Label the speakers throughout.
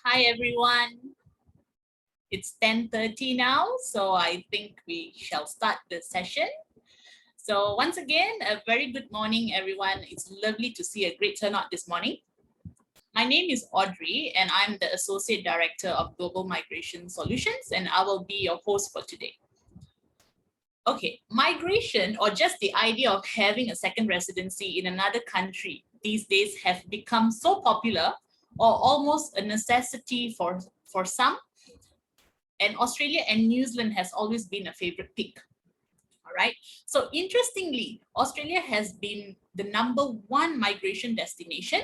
Speaker 1: Hi, everyone. It's 10:30 now, so I think we shall start the session. So once again, a very good morning, everyone. It's lovely to see a great turnout this morning. My name is Audrey, and I'm the Associate Director of Global Migration Solutions, and I will be your host for today. Okay, migration, or just the idea of having a second residency in another country these days have become so popular or almost a necessity for some. And Australia and New Zealand has always been a favorite pick. All right. So interestingly, Australia has been the #1 migration destination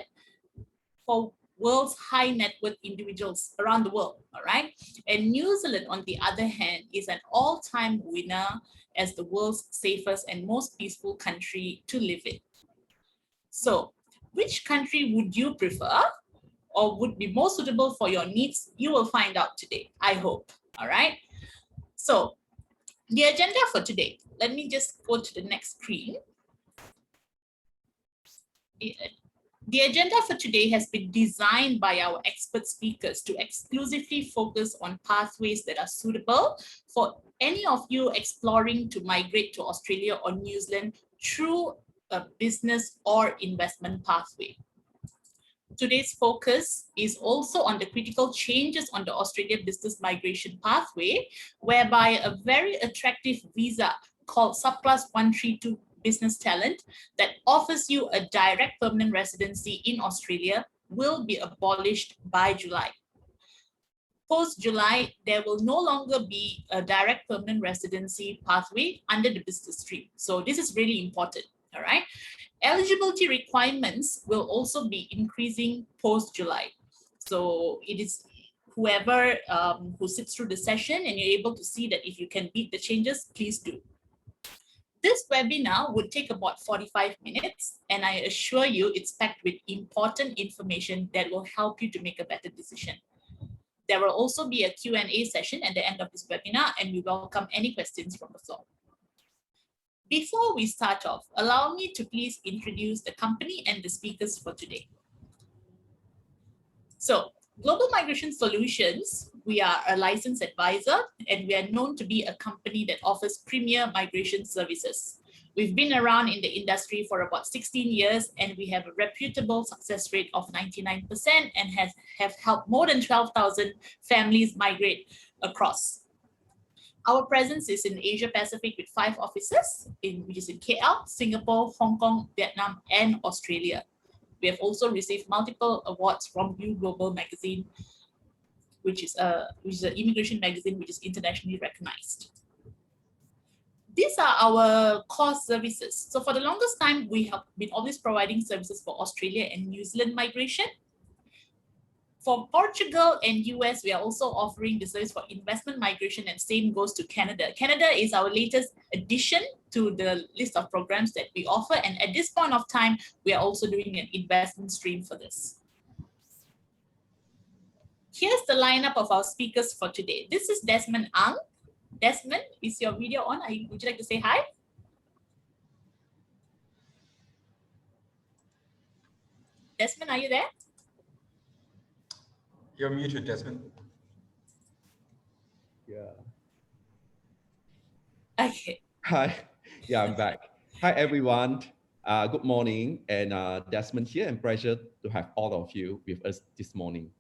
Speaker 1: for world's high net worth individuals around the world. All right. And New Zealand, on the other hand, is an all-time winner as the world's safest and most peaceful country to live in. So, which country would you prefer or would be more suitable for your needs? You will find out today, I hope. All right. So, the agenda for today, let me just go to the next screen. The agenda for today has been designed by our expert speakers to exclusively focus on pathways that are suitable for any of you exploring to migrate to Australia or New Zealand through a business or investment pathway. Today's focus is also on the critical changes on the Australia business migration pathway, whereby a very attractive visa called Subclass 132 Business Talent that offers you a direct permanent residency in Australia will be abolished by July. Post-July, there will no longer be a direct permanent residency pathway under the business stream. So this is really important, all right? Eligibility requirements will also be increasing post-July. So it is whoever who sits through the session and you're able to see that if you can beat the changes, please do. This webinar would take about 45 minutes, and I assure you it's packed with important information that will help you to make a better decision. There will also be a Q&A session at the end of this webinar, and we welcome any questions from the floor. Before we start off, allow me to please introduce the company and the speakers for today. So, Global Migration Solutions, we are a licensed advisor, and we are known to be a company that offers premier migration services. We've been around in the industry for about 16 years, and we have a reputable success rate of 99% and have helped more than 12,000 families migrate across. Our presence is in Asia Pacific with 5 offices, which is in KL, Singapore, Hong Kong, Vietnam, and Australia. We have also received multiple awards from New Global Magazine, which is an immigration magazine which is internationally recognized. These are our core services. So for the longest time, we have been always providing services for Australia and New Zealand migration. For Portugal and US, we are also offering the service for investment migration, and same goes to Canada. Canada is our latest addition to the list of programs that we offer. And at this point of time, we are also doing an investment stream for this. Here's the lineup of our speakers for today. This is Desmond Ang. Desmond, is your video on? Would you like to say hi? Desmond, are you there?
Speaker 2: You're muted, Desmond.
Speaker 3: Yeah.
Speaker 1: Okay.
Speaker 3: Hi. Yeah, I'm back. Hi, everyone. Good morning. And Desmond here, and pleasure to have all of you with us this morning.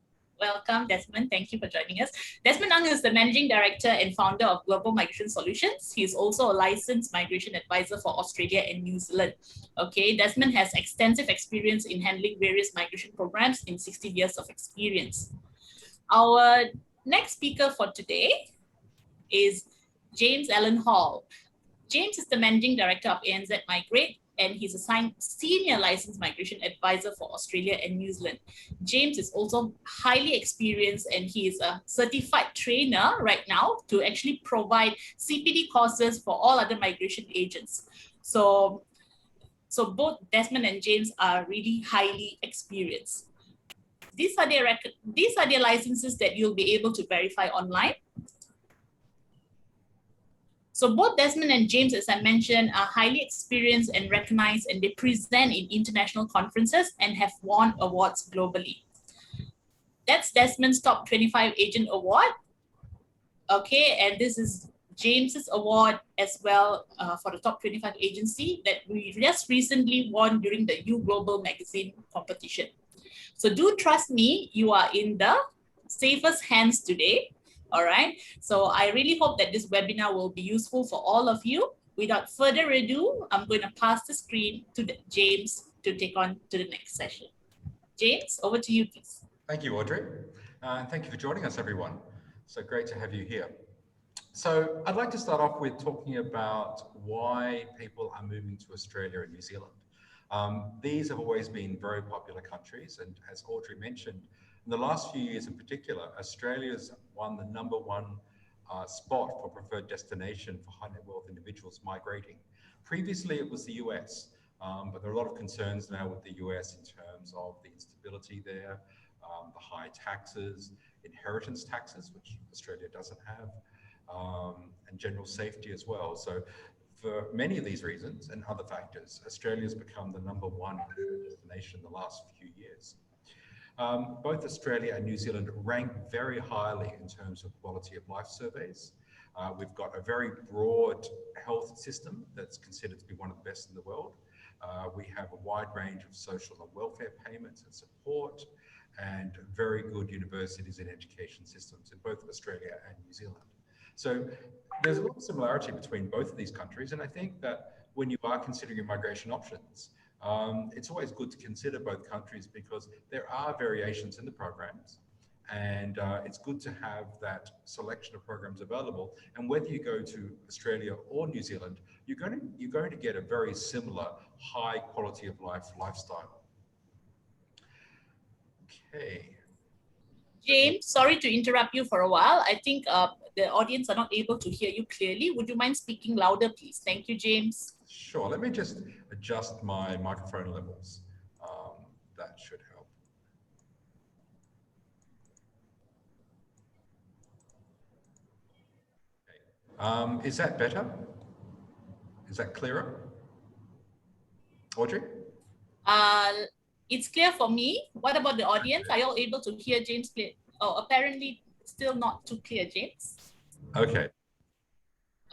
Speaker 1: Welcome, Desmond. Thank you for joining us. Desmond Ang is the Managing Director and Founder of Global Migration Solutions. He is also a licensed migration advisor for Australia and New Zealand. Okay, Desmond has extensive experience in handling various migration programs in 60 years of experience. Our next speaker for today is James Allen Hall. James is the Managing Director of ANZ Migrate, and he's assigned Senior Licensed Migration Advisor for Australia and New Zealand. James is also highly experienced, and he is a certified trainer right now to actually provide CPD courses for all other migration agents. So both Desmond and James are really highly experienced. These are their licenses that you'll be able to verify online. So both Desmond and James, as I mentioned, are highly experienced and recognized, and they present in international conferences and have won awards globally. That's Desmond's Top 25 Agent Award. Okay, and this is James's award as well for the Top 25 agency that we just recently won during the U Global Magazine competition. So do trust me, you are in the safest hands today. All right. So I really hope that this webinar will be useful for all of you. Without further ado, I'm going to pass the screen to James to take on to the next session. James, over to you, please.
Speaker 2: Thank you, Audrey. And thank you for joining us, everyone. So great to have you here. So I'd like to start off with talking about why people are moving to Australia and New Zealand. These have always been very popular countries, and as Audrey mentioned, in the last few years in particular, Australia's won the #1 spot for preferred destination for high net wealth individuals migrating. Previously, it was the US, but there are a lot of concerns now with the US in terms of the instability there, the high taxes, inheritance taxes, which Australia doesn't have, and general safety as well. So for many of these reasons and other factors, Australia's become the #1 destination in the last few years. Both Australia and New Zealand rank very highly in terms of quality of life surveys. We've got a very broad health system that's considered to be one of the best in the world. We have a wide range of social and welfare payments and support, and very good universities and education systems in both Australia and New Zealand. So there's a lot of similarity between both of these countries, and I think that when you are considering your migration options, it's always good to consider both countries because there are variations in the programs, and it's good to have that selection of programs available. And whether you go to Australia or New Zealand, you're going to get a very similar high quality of life lifestyle. Okay.
Speaker 1: James, sorry to interrupt you for a while. I think the audience are not able to hear you clearly. Would you mind speaking louder, please? Thank you, James.
Speaker 2: Sure. Let me just adjust my microphone levels. That should help. Okay. Is that better? Is that clearer? Audrey?
Speaker 1: It's clear for me. What about the audience? Are you all able to hear James clear? Oh, apparently still not too clear, James.
Speaker 2: Okay.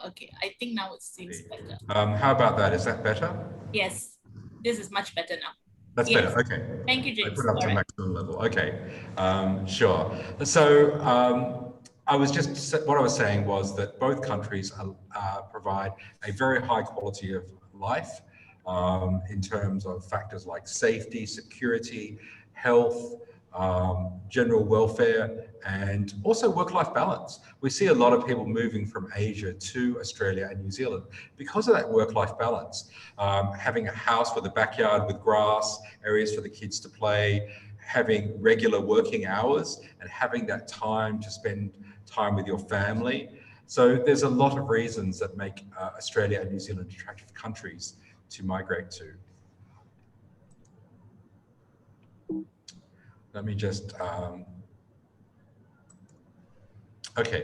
Speaker 1: Okay, I think now it seems better.
Speaker 2: How about that? Is that better?
Speaker 1: Yes, this is much better now.
Speaker 2: That's
Speaker 1: yes.
Speaker 2: Better. Okay.
Speaker 1: Thank you, James.
Speaker 2: I put it up to maximum level. Okay. Sure. So what I was saying was that both countries provide a very high quality of life in terms of factors like safety, security, health, general welfare, and also work-life balance. We see a lot of people moving from Asia to Australia and New Zealand because of that work-life balance. Having a house with a backyard with grass, areas for the kids to play, having regular working hours, and having that time to spend time with your family. So there's a lot of reasons that make Australia and New Zealand attractive countries to migrate to. Let me just, okay.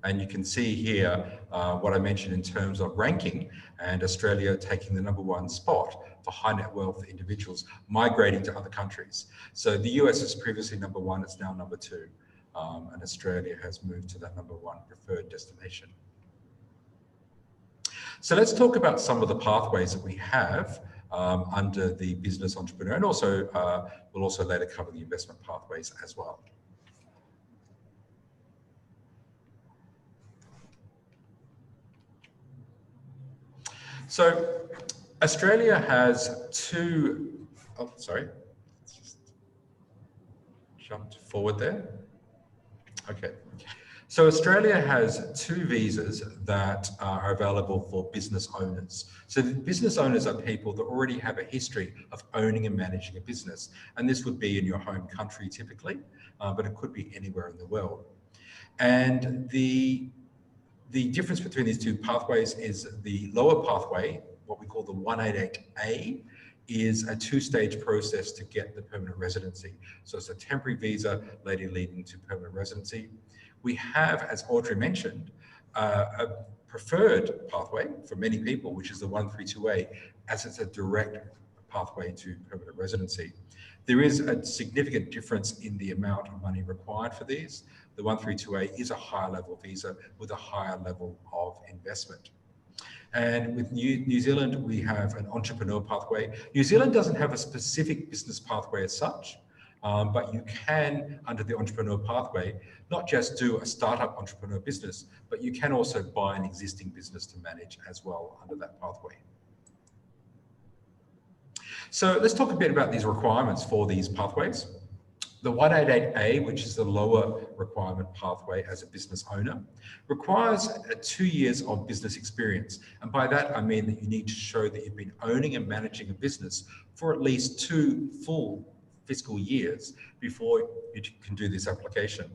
Speaker 2: And you can see here what I mentioned in terms of ranking, and Australia taking the #1 spot for high net wealth individuals migrating to other countries. So the US is previously #1, it's now #2, and Australia has moved to that #1 preferred destination. So let's talk about some of the pathways that we have under the business entrepreneur, and also we'll also later cover the investment pathways as well. So Australia has two, oh, sorry, let's just jumped forward there. Okay. So Australia has 2 visas that are available for business owners. So the business owners are people that already have a history of owning and managing a business. And this would be in your home country typically, but it could be anywhere in the world. And the difference between these 2 pathways is the lower pathway, what we call the 188A, is a 2-stage process to get the permanent residency. So it's a temporary visa later leading to permanent residency. We have, as Audrey mentioned, a preferred pathway for many people, which is the 132A, as it's a direct pathway to permanent residency. There is a significant difference in the amount of money required for these. The 132A is a higher level visa with a higher level of investment. And with New Zealand, we have an entrepreneur pathway. New Zealand doesn't have a specific business pathway as such, but you can, under the entrepreneur pathway, not just do a startup entrepreneur business, but you can also buy an existing business to manage as well under that pathway. So let's talk a bit about these requirements for these pathways. The 188A, which is the lower requirement pathway as a business owner, requires 2 years of business experience. And by that, I mean that you need to show that you've been owning and managing a business for at least 2 full fiscal years before you can do this application.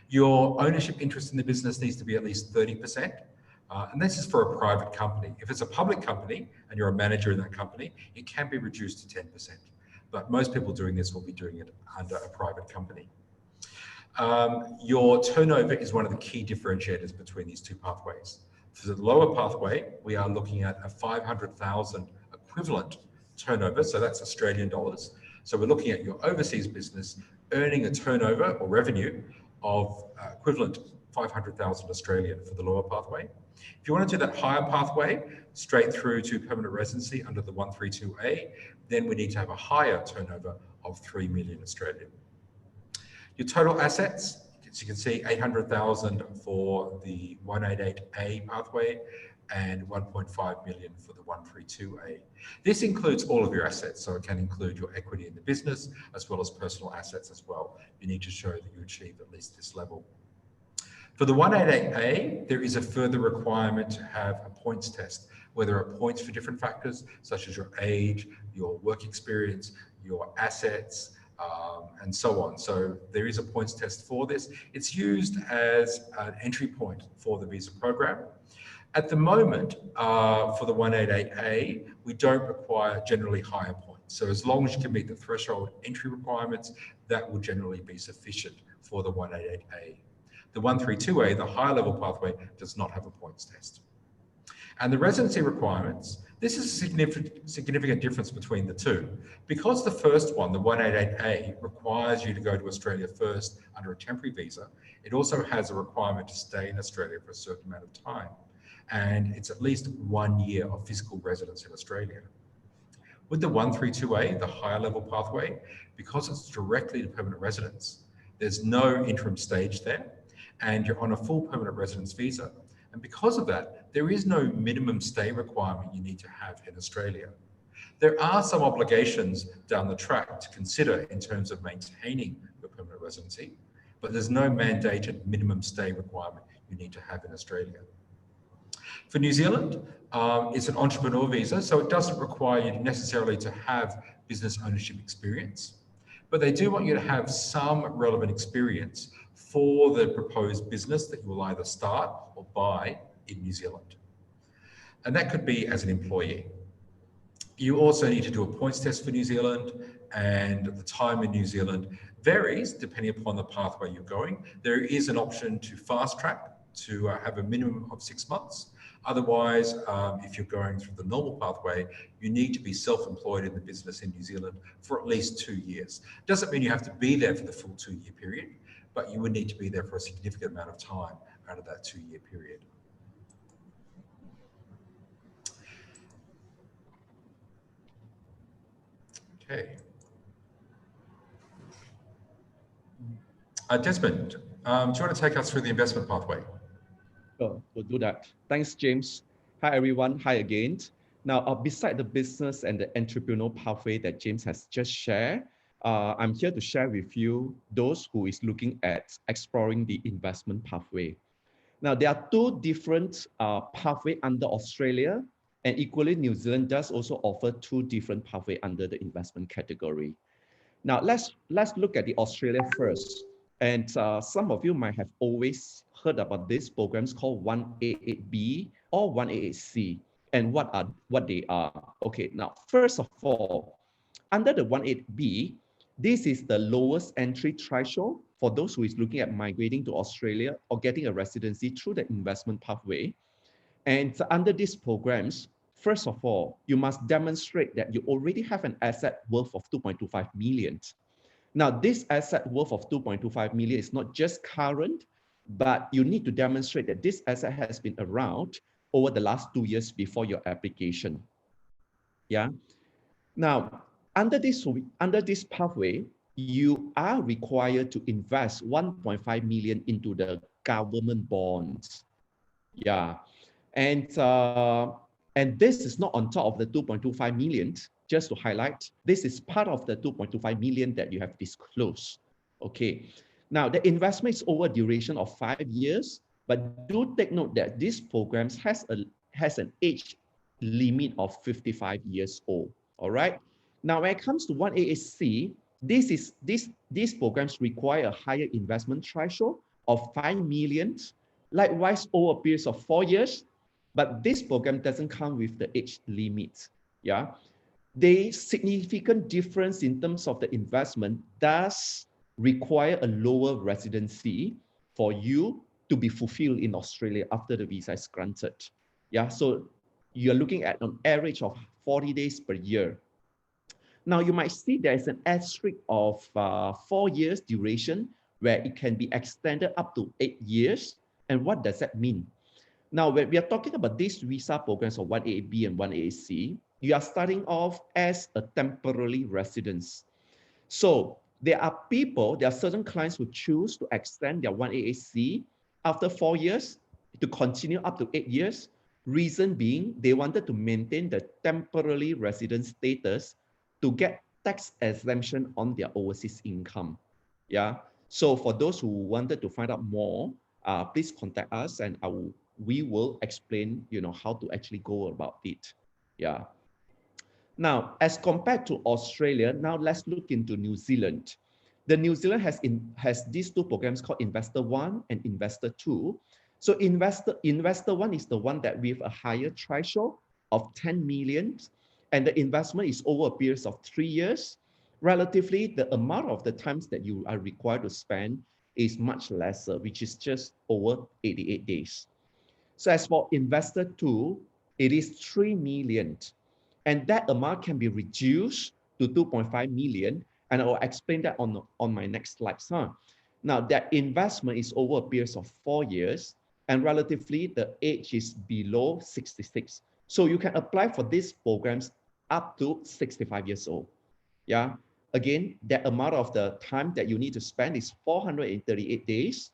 Speaker 2: Your ownership interest in the business needs to be at least 30%. And this is for a private company. If it's a public company and you're a manager in that company, it can be reduced to 10%. But most people doing this will be doing it under a private company. Your turnover is one of the key differentiators between these two pathways. For the lower pathway, we are looking at a 500,000 equivalent turnover, so that's Australian dollars. So we're looking at your overseas business earning a turnover or revenue of equivalent 500,000 Australian for the lower pathway. If you want to do that higher pathway, straight through to permanent residency under the 132A, then we need to have a higher turnover of 3 million Australian. Your total assets, as you can see, 800,000 for the 188A pathway and 1.5 million for the 132A. This includes all of your assets, so it can include your equity in the business as well as personal assets as well. You need to show that you achieve at least this level. For the 188A, there is a further requirement to have a points test, where there are points for different factors, such as your age, your work experience, your assets, and so on. So there is a points test for this. It's used as an entry point for the visa program. At the moment, for the 188A, we don't require generally higher points. So as long as you can meet the threshold entry requirements, that will generally be sufficient for the 188A. The 132A, the higher level pathway, does not have a points test. And the residency requirements, this is a significant difference between the two. Because the first one, the 188A, requires you to go to Australia first under a temporary visa, it also has a requirement to stay in Australia for a certain amount of time. And it's at least 1 year of physical residence in Australia. With the 132A, the higher level pathway, because it's directly to permanent residence, there's no interim stage there, and you're on a full permanent residence visa. And because of that, there is no minimum stay requirement you need to have in Australia. There are some obligations down the track to consider in terms of maintaining your permanent residency, but there's no mandated minimum stay requirement you need to have in Australia. For New Zealand, it's an entrepreneur visa, so it doesn't require you necessarily to have business ownership experience, but they do want you to have some relevant experience for the proposed business that you will either start or buy in New Zealand. And that could be as an employee. You also need to do a points test for New Zealand, and the time in New Zealand varies depending upon the pathway you're going. There is an option to fast track to have a minimum of 6 months. Otherwise, if you're going through the normal pathway, you need to be self-employed in the business in New Zealand for at least 2 years. Doesn't mean you have to be there for the full 2-year period, but you would need to be there for a significant amount of time out of that 2-year period. Okay. Desmond, do you want to take us through the investment pathway?
Speaker 3: Sure, we'll do that. Thanks, James. Hi, everyone. Hi again. Now, beside the business and the entrepreneurial pathway that James has just shared, I'm here to share with you those who is looking at exploring the investment pathway. Now, there are 2 different pathways under Australia, and equally New Zealand does also offer 2 different pathways under the investment category. Now, let's look at the Australia first. And some of you might have always heard about these programs called 188B or 188C, and what they are. Okay, now, first of all, under the 188B, this is the lowest entry threshold for those who is looking at migrating to Australia or getting a residency through the investment pathway. And under these programs, first of all, you must demonstrate that you already have an asset worth of 2.25 million. Now, this asset worth of 2.25 million is not just current, but you need to demonstrate that this asset has been around over the last 2 years before your application. Yeah. Now, under this pathway, you are required to invest 1.5 million into the government bonds. Yeah. And, uh, and this is not on top of the 2.25 million, just to highlight, this is part of the 2.25 million that you have disclosed. Okay. Now, the investment is over a duration of 5 years, but do take note that this program has an age limit of 55 years old. All right. Now, when it comes to 1AAC, these programs require a higher investment threshold of 5 million, likewise over a period of 4 years, but this program doesn't come with the age limit. Yeah. The significant difference in terms of the investment does require a lower residency for you to be fulfilled in Australia after the visa is granted. Yeah, so you're looking at an average of 40 days per year. Now, you might see there's an asterisk of 4 years duration where it can be extended up to 8 years. And what does that mean? Now, when we are talking about these visa programs of 1AAB and 1AAC, you are starting off as a temporary residence. So there are certain clients who choose to extend their 1AAC after 4 years to continue up to 8 years. Reason being, they wanted to maintain the temporary residence status to get tax exemption on their overseas income. Yeah. So for those who wanted to find out more, please contact us and we will explain, how to actually go about it. Yeah. Now, as compared to Australia, now let's look into New Zealand. The New Zealand has these two programs called Investor One and Investor Two. So Investor One is the one that with a higher threshold of 10 million, and the investment is over a period of 3 years. Relatively, the amount of the times that you are required to spend is much lesser, which is just over 88 days. So as for Investor Two, it is 3 million. And that amount can be reduced to 2.5 million. And I will explain that on my next slide. Now, that investment is over a period of 4 years, and relatively, the age is below 66. So you can apply for these programs up to 65 years old. Yeah. Again, that amount of the time that you need to spend is 438 days.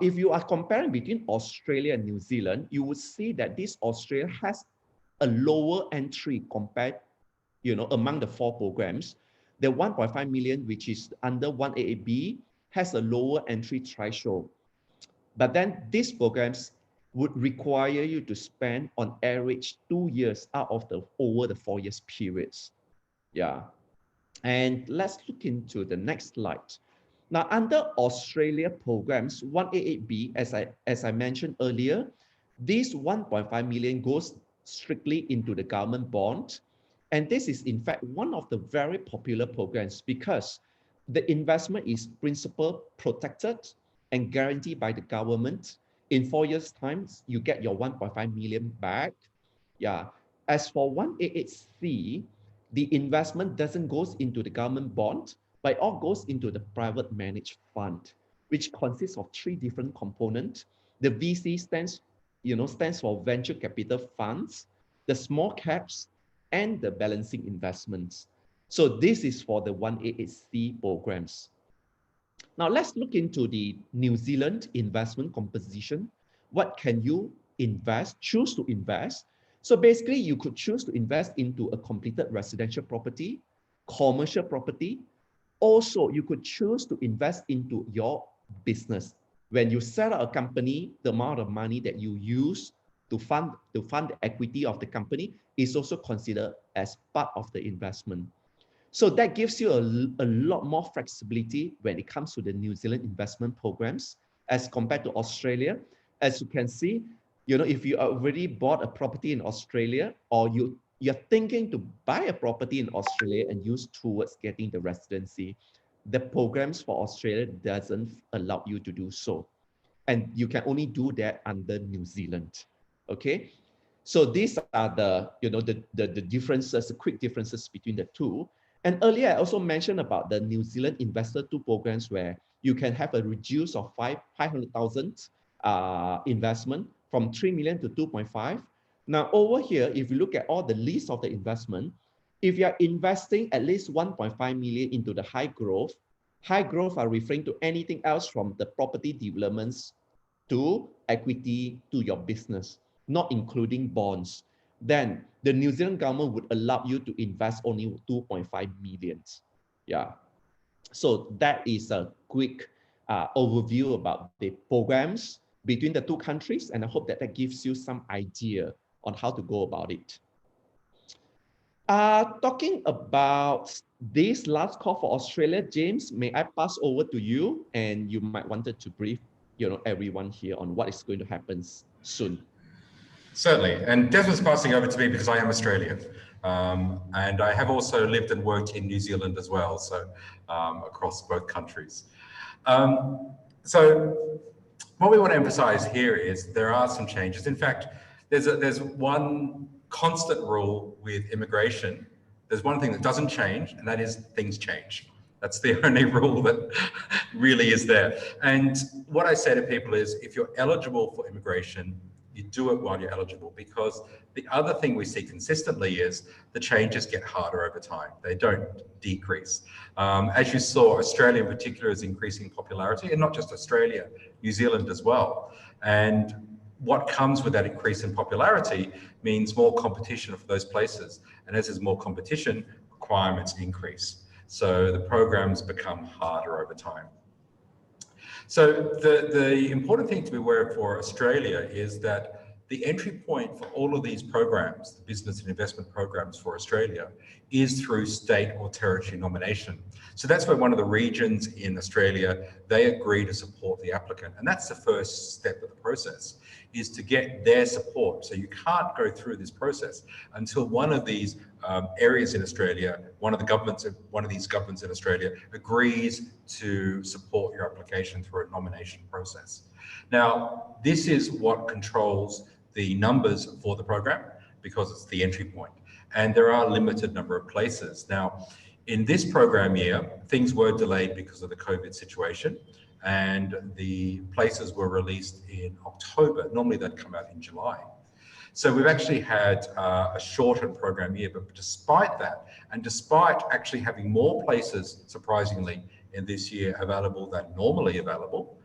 Speaker 3: If you are comparing between Australia and New Zealand, you would see that this Australia has a lower entry compared, among the 4 programs. The 1.5 million, which is under 1AAB, has a lower entry threshold. But then these programs would require you to spend on average 2 years over the 4 years periods. Yeah. And let's look into the next slide. Now, under Australia programs, 188B, as I mentioned earlier, this 1.5 million goes strictly into the government bond. And this is, in fact, one of the very popular programs because the investment is principal protected and guaranteed by the government. In 4 years' time, you get your 1.5 million back. Yeah. As for 188C, the investment doesn't go into the government bond, but it all goes into the private managed fund, which consists of 3 different components. The VC stands for venture capital funds, the small caps, and the balancing investments. So this is for the 188C programs. Now let's look into the New Zealand investment composition. What can you choose to invest? So basically, you could choose to invest into a completed residential property, commercial property. Also, you could choose to invest into your business. When you set up a company, the amount of money that you use to fund the equity of the company is also considered as part of the investment. So that gives you a lot more flexibility when it comes to the New Zealand investment programs as compared to Australia. As you can see, if you already bought a property in Australia or you're thinking to buy a property in Australia and use towards getting the residency, the programs for Australia doesn't allow you to do so. And you can only do that under New Zealand. Okay. So these are the, the differences, the quick differences between the two. And earlier, I also mentioned about the New Zealand Investor 2 programs where you can have a reduce of 500,000 investment from 3 million to 2.5. Now over here, if you look at all the list of the investment, if you're investing at least 1.5 million into the high growth are referring to anything else from the property developments to equity to your business, not including bonds, then the New Zealand government would allow you to invest only 2.5 million. Yeah. So that is a quick overview about the programs between the two countries. And I hope that that gives you some idea on how to go about it. Talking about this last call for Australia, James, may I pass over to you, and you might wanted to brief everyone here on what is going to happen soon.
Speaker 2: Certainly, and Desmond's passing over to me because I am Australian, and I have also lived and worked in New Zealand as well, so across both countries. So what we want to emphasize here is there are some changes. In fact, there's one constant rule with immigration. There's one thing that doesn't change, and that is things change. That's the only rule that really is there. And what I say to people is, if you're eligible for immigration, you do it while you're eligible, because the other thing we see consistently is the changes get harder over time. They don't decrease. As you saw, Australia in particular is increasing popularity, and not just Australia, New Zealand as well. And what comes with that increase in popularity means more competition for those places. And as there's more competition, requirements increase. So the programs become harder over time. So the important thing to be aware of for Australia is that the entry point for all of these programs, the business and investment programs for Australia, is through state or territory nomination. So that's where one of the regions in Australia, they agree to support the applicant. And that's the first step of the process, is to get their support. So you can't go through this process until one of these areas in Australia, one of these governments in Australia agrees to support your application through a nomination process. Now, this is what controls the numbers for the program, because it's the entry point. And there are a limited number of places. Now, in this program year, things were delayed because of the COVID situation, and the places were released in October. Normally they'd come out in July. So we've actually had a shortened program year, but despite that, and despite actually having more places, surprisingly, in this year available than normally available,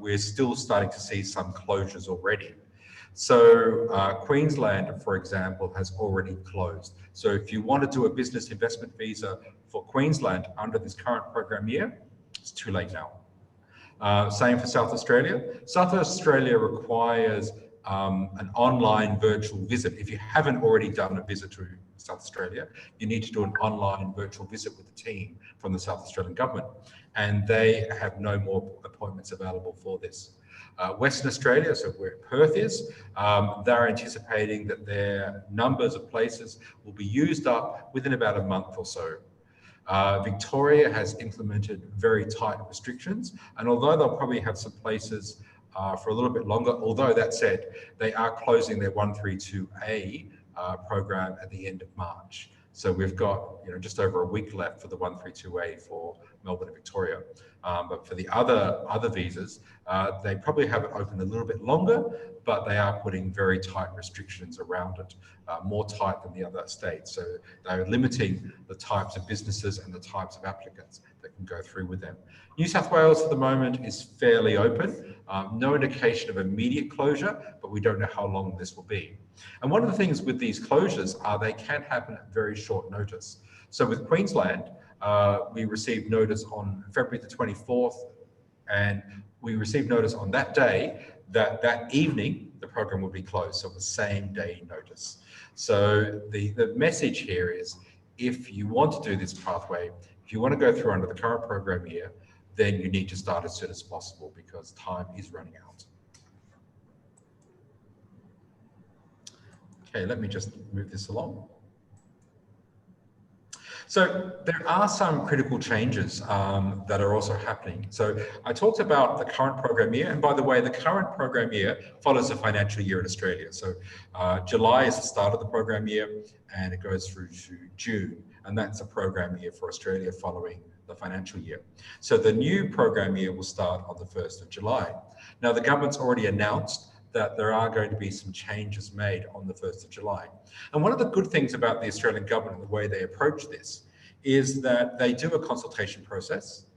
Speaker 2: we're still starting to see some closures already. So Queensland, for example, has already closed. So if you want to do a business investment visa for Queensland under this current program year, it's too late now. Same for South Australia. South Australia requires an online virtual visit. If you haven't already done a visit to South Australia, you need to do an online virtual visit with the team from the South Australian government, and they have no more appointments available for this. Western Australia, so where Perth is, they're anticipating that their numbers of places will be used up within about a month or so. Victoria has implemented very tight restrictions, and although they'll probably have some places for a little bit longer, although that said, they are closing their 132A program at the end of March. So we've got just over a week left for the 132A for Melbourne and Victoria. But for the other visas, they probably have it open a little bit longer, but they are putting very tight restrictions around it, more tight than the other states. So they're limiting the types of businesses and the types of applicants that can go through with them. New South Wales at the moment is fairly open. No indication of immediate closure, but we don't know how long this will be. And one of the things with these closures are they can happen at very short notice. So with Queensland, we received notice on February the 24th, and we received notice on that day that that evening the program would be closed, so the same day notice. So the message here is, if you want to do this pathway, if you want to go through under the current program year, then you need to start as soon as possible because time is running out. Okay, let me just move this along. So there are some critical changes that are also happening. So I talked about the current program year, and by the way, the current program year follows the financial year in Australia. So July is the start of the program year, and it goes through to June, and that's a program year for Australia following the financial year. So the new program year will start on the 1st of July. Now, the government's already announced that there are going to be some changes made on the 1st of July. And one of the good things about the Australian government and the way they approach this is that they do a consultation process.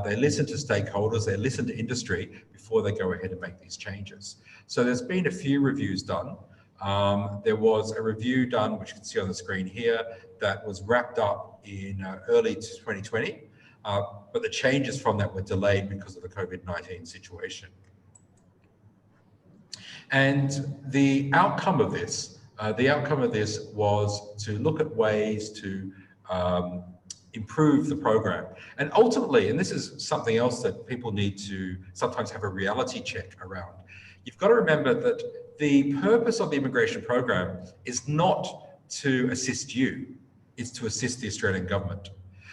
Speaker 2: They listen to stakeholders, they listen to industry before they go ahead and make these changes. So there's been a few reviews done. There was a review done, which you can see on the screen here, that was wrapped up in early 2020, but the changes from that were delayed because of the COVID-19 situation. And the outcome of this was to look at ways to improve the program. And ultimately, and this is something else that people need to sometimes have a reality check around, you've got to remember that the purpose of the immigration program is not to assist you, it's to assist the Australian government.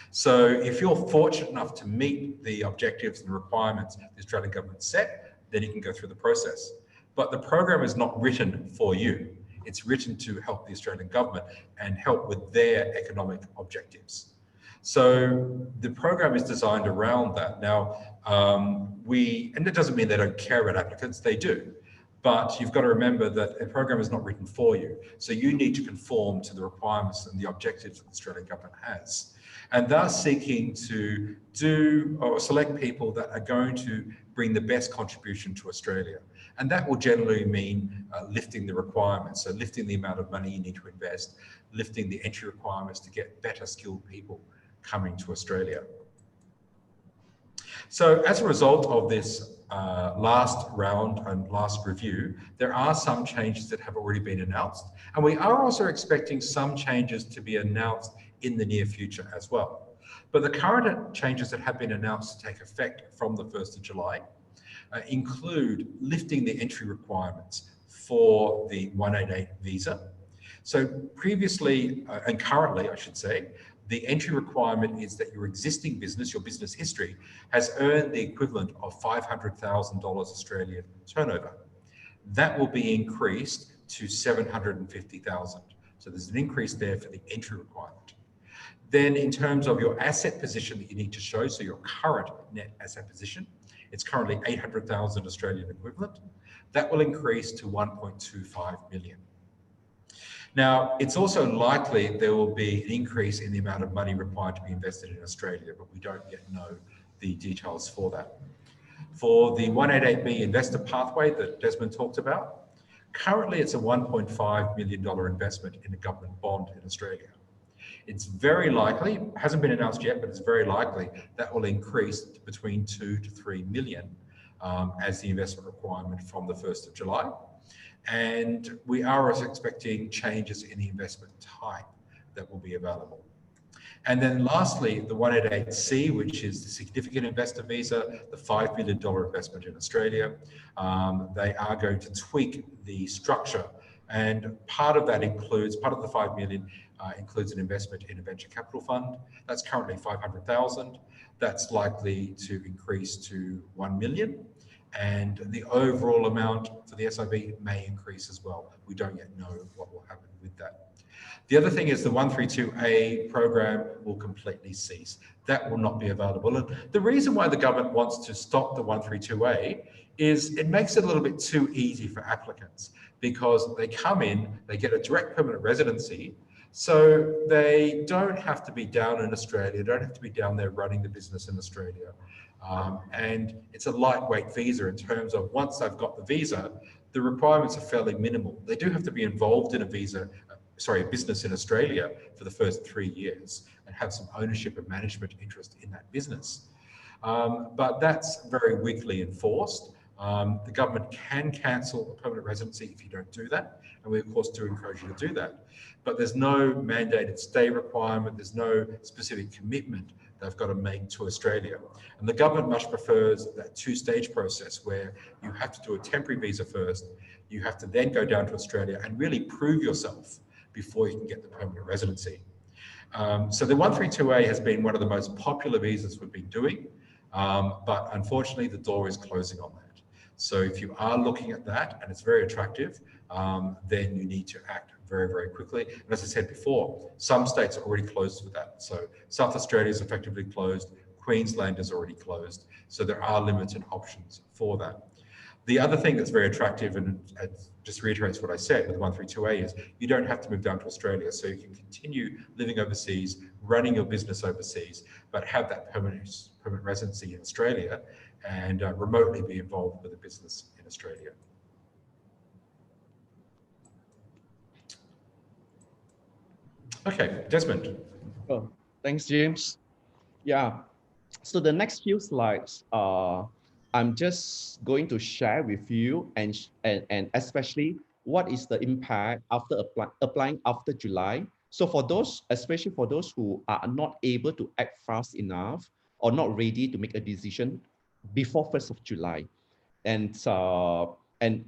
Speaker 2: So if you're fortunate enough to meet the objectives and requirements the Australian government set, then you can go through the process. But the program is not written for you. It's written to help the Australian government and help with their economic objectives. So the program is designed around that. Now, and it doesn't mean they don't care about applicants, they do. But you've got to remember that a program is not written for you. So you need to conform to the requirements and the objectives that the Australian government has. And they're seeking to do or select people that are going to bring the best contribution to Australia. And that will generally mean lifting the requirements, so lifting the amount of money you need to invest, lifting the entry requirements to get better skilled people coming to Australia. So as a result of this last round and last review, there are some changes that have already been announced. And we are also expecting some changes to be announced in the near future as well. But the current changes that have been announced to take effect from the 1st of July include lifting the entry requirements for the 188 visa. So previously, and currently I should say, the entry requirement is that your existing business, your business history, has earned the equivalent of $500,000 Australian turnover. That will be increased to $750,000. So there's an increase there for the entry requirement. Then in terms of your asset position that you need to show, so your current net asset position, it's currently 800,000 Australian equivalent. That will increase to 1.25 million. Now, it's also likely there will be an increase in the amount of money required to be invested in Australia, but we don't yet know the details for that. For the 188B investor pathway that Desmond talked about, currently it's a $1.5 million investment in a government bond in Australia. It's very likely, hasn't been announced yet, but it's very likely that will increase to between 2 to 3 million as the investment requirement from the 1st of July. And we are also expecting changes in the investment type that will be available. And then lastly, the 188C, which is the significant investor visa, the $5 million investment in Australia, they are going to tweak the structure. And part of that includes, part of the 5 million includes an investment in a venture capital fund. That's currently 500,000. That's likely to increase to 1 million. And the overall amount for the SIV may increase as well. We don't yet know what will happen with that. The other thing is the 132A program will completely cease. That will not be available. And the reason why the government wants to stop the 132A is it makes it a little bit too easy for applicants because they come in, they get a direct permanent residency, so they don't have to be down in Australia, don't have to be down there running the business in Australia. And it's a lightweight visa in terms of once they've got the visa, the requirements are fairly minimal. They do have to be involved in a business in Australia for the first 3 years and have some ownership and management interest in that business. But that's very weakly enforced. The government can cancel a permanent residency if you don't do that. And we, of course, do encourage you to do that. But there's no mandated stay requirement. There's no specific commitment they've got to make to Australia. And the government much prefers that two-stage process where you have to do a temporary visa first. You have to then go down to Australia and really prove yourself before you can get the permanent residency. So the 132A has been one of the most popular visas we've been doing, but unfortunately the door is closing on that. So if you are looking at that and it's very attractive, then you need to act very, very quickly. And as I said before, some states are already closed for that. So South Australia is effectively closed, Queensland is already closed. So there are limited options for that. The other thing that's very attractive, and it just reiterates what I said with 132A, is you don't have to move down to Australia. So you can continue living overseas, running your business overseas, but have that permanent residency in Australia and remotely be involved with a business in Australia. Okay, Desmond.
Speaker 3: Oh, thanks, James. Yeah. So the next few slides, I'm just going to share with you and especially what is the impact after applying after July. So for those, especially for those who are not able to act fast enough or not ready to make a decision before 1st of July. And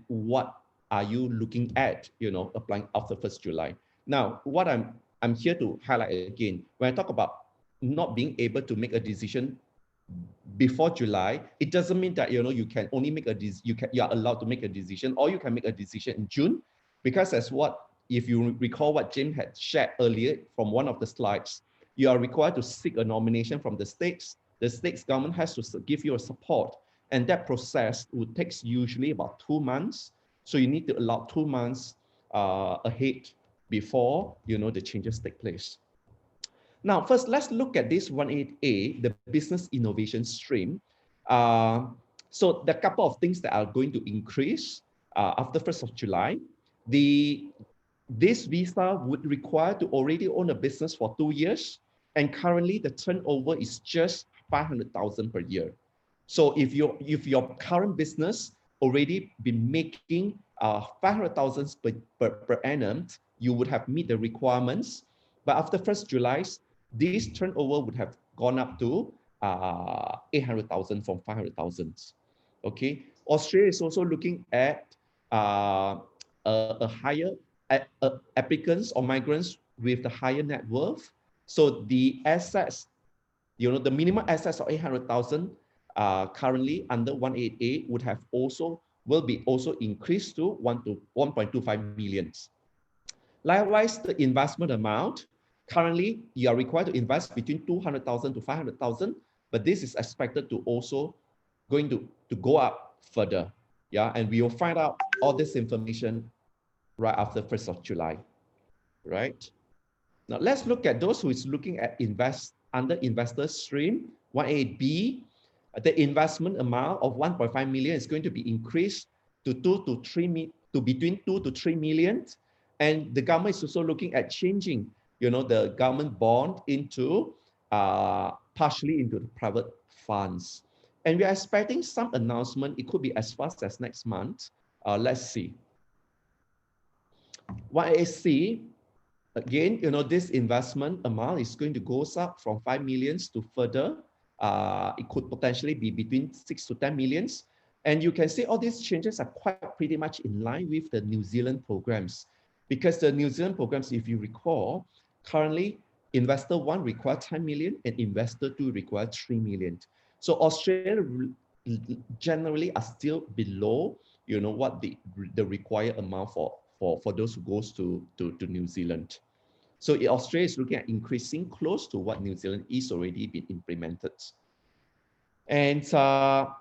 Speaker 3: what are you looking at, applying after 1st July? Now, what I'm here to highlight again, when I talk about not being able to make a decision before July, it doesn't mean that you can only make you are allowed to make a decision, or you can make a decision in June, because if you recall what Jim had shared earlier from one of the slides, you are required to seek a nomination from the states. The state's government has to give you a support, and that process would take usually about 2 months. So you need to allow 2 months ahead before the changes take place. Now, first, let's look at this 18A, the business innovation stream. So there are a couple of things that are going to increase after 1st of July. This visa would require to already own a business for 2 years, and currently the turnover is just 500,000 per year. So if your current business already been making 500,000 per annum, you would have meet the requirements. But after 1st July, this turnover would have gone up to 800,000 from 500,000. Okay, Australia is also looking at a higher applicants or migrants with the higher net worth. So the assets, the minimum assets of 800,000 currently under 188 will be also increased to 1.25 million. Likewise, the investment amount, currently you are required to invest between 200,000 to 500,000, but this is expected to also going to go up further. Yeah, and we will find out all this information right after 1st of July, right? Now let's look at those who is looking at under investor stream 18B. The investment amount of 1.5 million is going to be increased to between 2 to 3 million. And the government is also looking at changing, the government bond into partially into the private funds. And we are expecting some announcement. It could be as fast as next month. Let's see. 1AC, again, this investment amount is going to go up from 5 millions to further. It could potentially be between 6 to 10 millions. And you can see all these changes are pretty much in line with the New Zealand programs. Because the New Zealand programs, if you recall, currently investor 1 requires 10 million and investor 2 requires 3 million. So Australia generally are still below, what the required amount for those who goes to New Zealand. So Australia is looking at increasing close to what New Zealand is already been implemented. And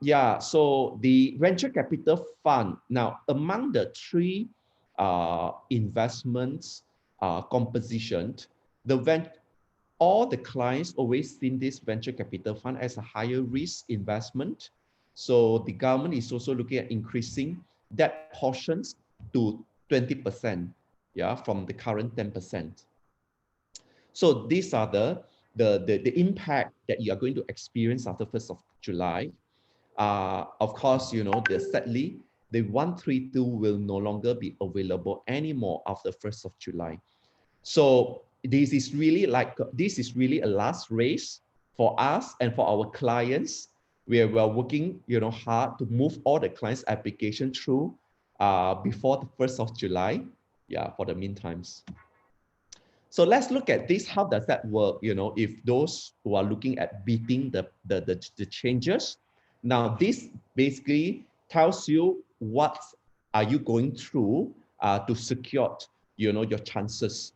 Speaker 3: yeah, so the venture capital fund, now among the 3 investments composition, all the clients always seen this venture capital fund as a higher risk investment. So the government is also looking at increasing that portions to 20%, yeah, from the current 10%. So these are the impact that you are going to experience after 1st of July. Of course, sadly, the 132 will no longer be available anymore after 1st of July. So this is really a last race for us and for our clients. We are working, hard to move all the clients' application through before the 1st of July. Yeah, for the meantimes. So let's look at this. How does that work? You know, if those who are looking at beating the changes, now this basically tells you what are you going through to secure, you know, your chances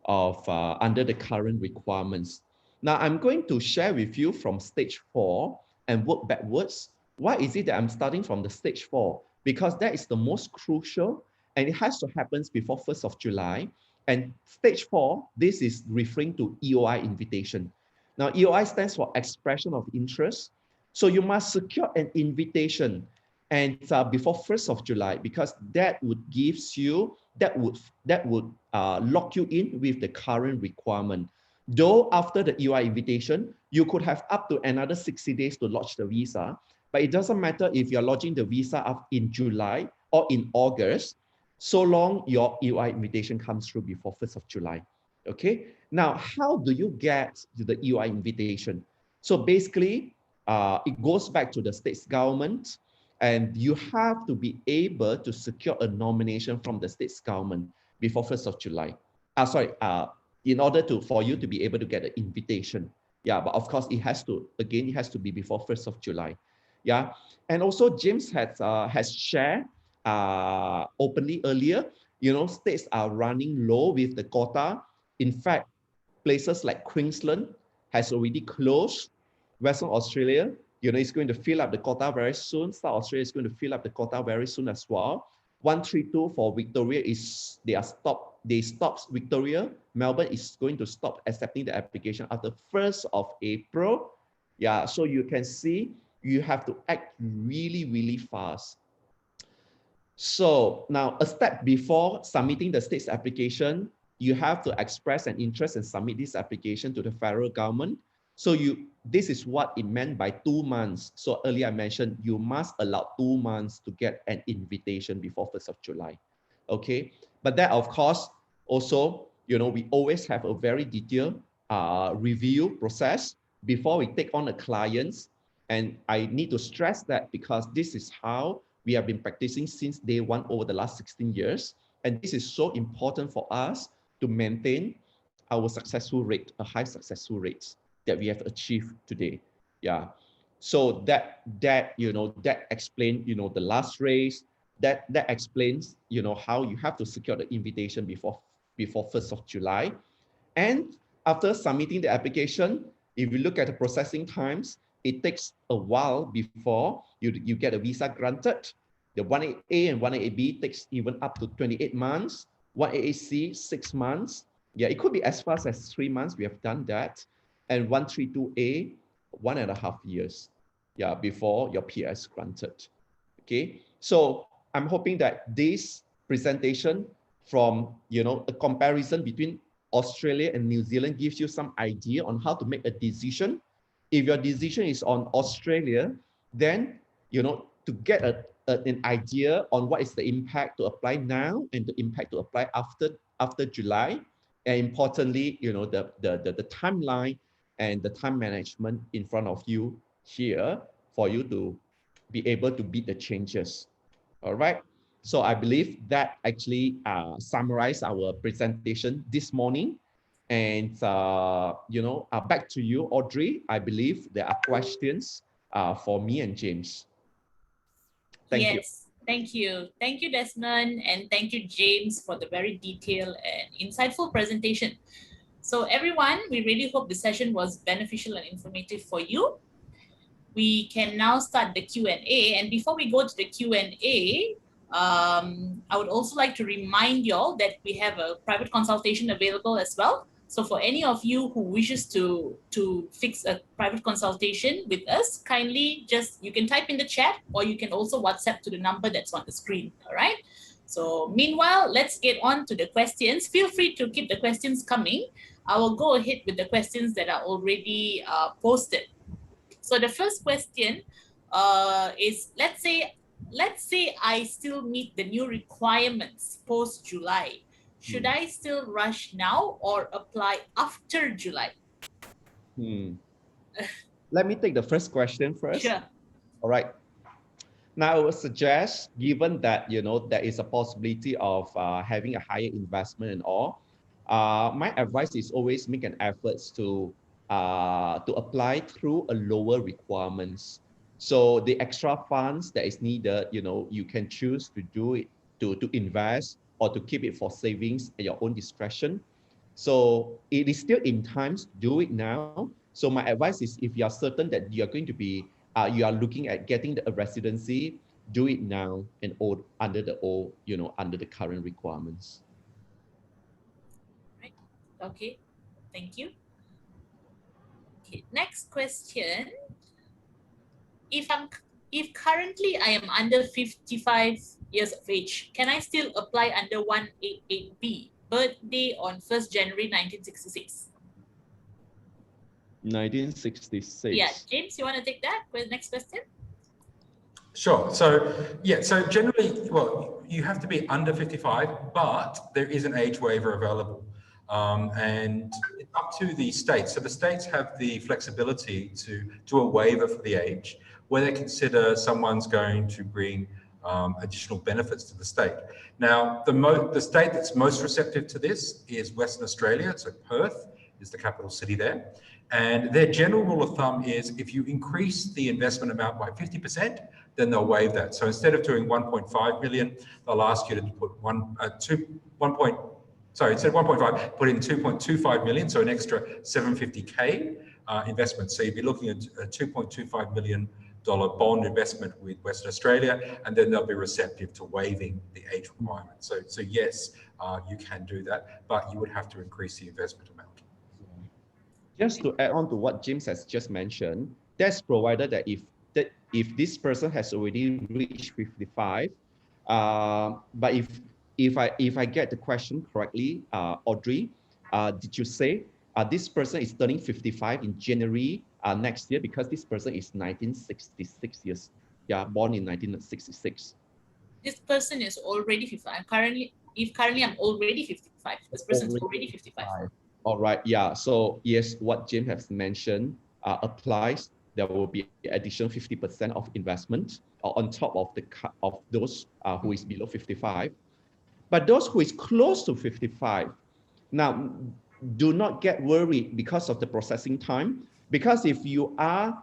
Speaker 3: of under the current requirements. Now I'm going to share with you from stage 4 and work backwards. Why is it that I'm starting from the stage 4? Because that is the most crucial and it has to happen before 1st of July. And stage 4, this is referring to EOI invitation. Now, EOI stands for expression of interest. So you must secure an invitation and before 1st of July, because that would gives you, that would lock you in with the current requirement. Though after the EOI invitation, you could have up to another 60 days to lodge the visa, but it doesn't matter if you're lodging the visa up in July or in August, so long your EOI invitation comes through before 1st of July. Okay, now how do you get to the EOI invitation? So basically, it goes back to the state's government, and you have to be able to secure a nomination from the state's government before 1st of July. In order for you to be able to get an invitation. Yeah, but of course it has to be before 1st of July. Yeah, and also James has shared openly earlier, you know, states are running low with the quota. In fact, places like Queensland has already closed. Western Australia, you know, is going to fill up the quota very soon. South Australia is going to fill up the quota very soon as well. 132 for Victoria is, they stopped Victoria. Melbourne is going to stop accepting the application after 1st of April. Yeah, so you can see you have to act really, really fast. So now a step before submitting the state's application, you have to express an interest and submit this application to the federal government. So this is what it meant by 2 months. So earlier I mentioned you must allow 2 months to get an invitation before 1st of July. Okay, but that of course also, you know, we always have a very detailed review process before we take on the clients. And I need to stress that because this is how we have been practicing since day one over the last 16 years. And this is so important for us to maintain our successful rate, a high successful rates that we have achieved today. Yeah. So that you know, that explains, you know, the last race, that explains, you know, how you have to secure the invitation before 1st of July. And after submitting the application, if you look at the processing times, it takes a while before you get a visa granted. The 1A and 1A-B takes even up to 28 months, 1AA-C, 6 months. Yeah, it could be as fast as 3 months. We have done that. And 132A, 1.5 years, yeah, before your PR is granted. Okay, so I'm hoping that this presentation from, you know, a comparison between Australia and New Zealand gives you some idea on how to make a decision. If your decision is on Australia, then, you know, to get an idea on what is the impact to apply now and the impact to apply after July, and importantly, you know, the timeline and the time management in front of you here for you to be able to beat the changes. All right. So I believe that actually summarized our presentation this morning. And, you know, back to you, Audrey. I believe there are questions for me and James. Thank you.
Speaker 1: Yes, thank you. Thank you, Desmond, and thank you, James, for the very detailed and insightful presentation. So everyone, we really hope the session was beneficial and informative for you. We can now start the Q&A. And before we go to the Q&A, I would also like to remind y'all that we have a private consultation available as well. So for any of you who wishes to fix a private consultation with us, kindly just, you can type in the chat or you can also WhatsApp to the number that's on the screen, all right? So meanwhile, let's get on to the questions. Feel free to keep the questions coming. I will go ahead with the questions that are already posted. So the first question is, let's say I still meet the new requirements post-July. Should I still rush now or apply after July?
Speaker 3: Let me take the first question first.
Speaker 1: Sure.
Speaker 3: All right. Now, I would suggest, given that, you know, there is a possibility of having a higher investment and all, my advice is always make an effort to apply through a lower requirements. So the extra funds that is needed, you can choose to do it to invest or to keep it for savings at your own discretion. So it is still in time to do it now. So my advice is if you are certain that you are going to be, you are looking at getting a residency, do it now and under the old, under the current requirements.
Speaker 1: Right. Okay. Thank you. Okay. Next question. If currently I am under 55 years of age, can I still apply under 188B, birthday on 1st January 1966?
Speaker 3: 1966.
Speaker 1: Yeah, James, you want to take that? Next question.
Speaker 2: Sure. So, yeah, so generally, well, you have to be under 55, but there is an age waiver available. And it's up to the states. So the states have the flexibility to do a waiver for the age where they consider someone's going to bring additional benefits to the state. Now, the state that's most receptive to this is Western Australia. So Perth is the capital city there. And their general rule of thumb is if you increase the investment amount by 50%, then they'll waive that. So instead of doing 1.5 million, they'll ask you to put instead of 1.5, put in 2.25 million, so an extra 750K investment. So you'd be looking at a $2.25 million bond investment with Western Australia, and then they'll be receptive to waiving the age requirement. So yes, you can do that, but you would have to increase the investment amount.
Speaker 3: Just to add on to what James has just mentioned, that's provided that if this person has already reached 55, but if I get the question correctly, Audrey, did you say this person is turning 55 in January next year because this person is 1966 years, born in 1966.
Speaker 1: This person is already 55. Currently I'm already 55. This person is already 55.
Speaker 3: All right, yeah. So yes, what James has mentioned applies. There will be additional 50% of investment on top of those who is below 55. But those who is close to 55, now do not get worried because of the processing time. Because if you are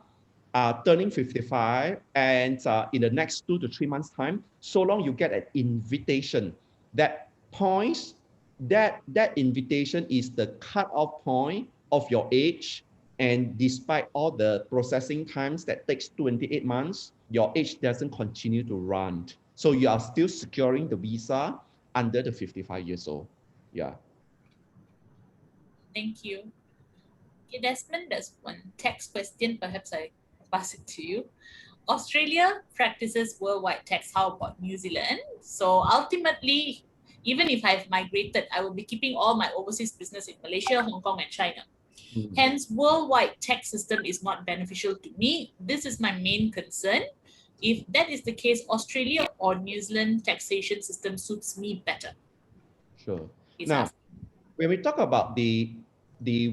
Speaker 3: turning 55 and in the next 2 to 3 months time, so long you get an invitation that points that invitation is the cutoff point of your age, and despite all the processing times that takes 28 months, your age doesn't continue to run. So you are still securing the visa under the 55 years old. Yeah.
Speaker 1: Thank you. Okay, Desmond, there's one tax question. Perhaps I pass it to you. Australia practices worldwide tax. How about New Zealand? So ultimately, even if I've migrated, I will be keeping all my overseas business in Malaysia, Hong Kong, and China. Hence, worldwide tax system is not beneficial to me. This is my main concern. If that is the case, Australia or New Zealand taxation system suits me better.
Speaker 3: Sure. Now, when we talk about the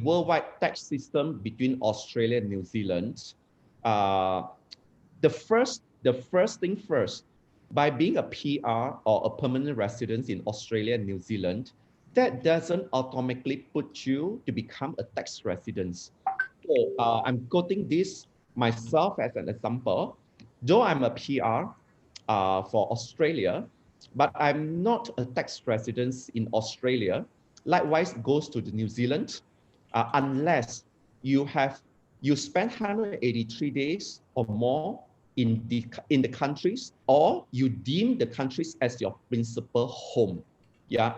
Speaker 3: worldwide tax system between Australia and New Zealand, the first thing first, by being a PR or a permanent resident in Australia and New Zealand, that doesn't automatically put you to become a tax resident. So I'm quoting this myself as an example. Though I'm a PR for Australia, but I'm not a tax resident in Australia. Likewise goes to the New Zealand, unless you spend 183 days or more in the countries, or you deem the countries as your principal home,